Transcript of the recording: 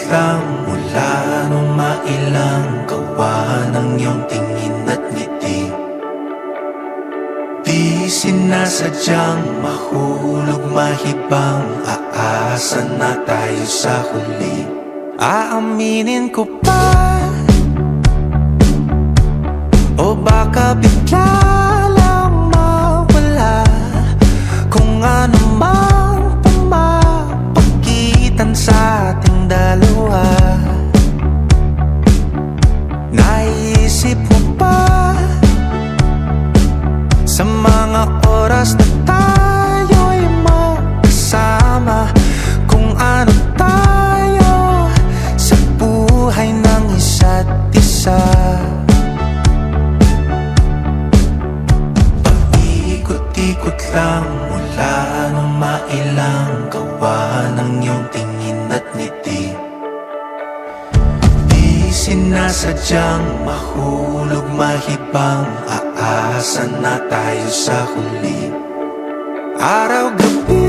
lang mula nung mailang gawa ng iyong tingin at ngiti. Di sinasadyang mahulog mahibang, aasa na tayo sa huli. Aaminin ko pa, o baka bigla lang mawala kung ano mang pumapagitan sa ating dalawa. Naisip mo ba sa mga oras na tayo'y magkasama, kung ano tayo sa buhay ng isa't isa? Paikot-ikot lang mula nung mailang gawa ng iyong tingin at ngiti. Di sinasadyang mahulog mahibang, aasa na tayo sa huli. Araw-gabi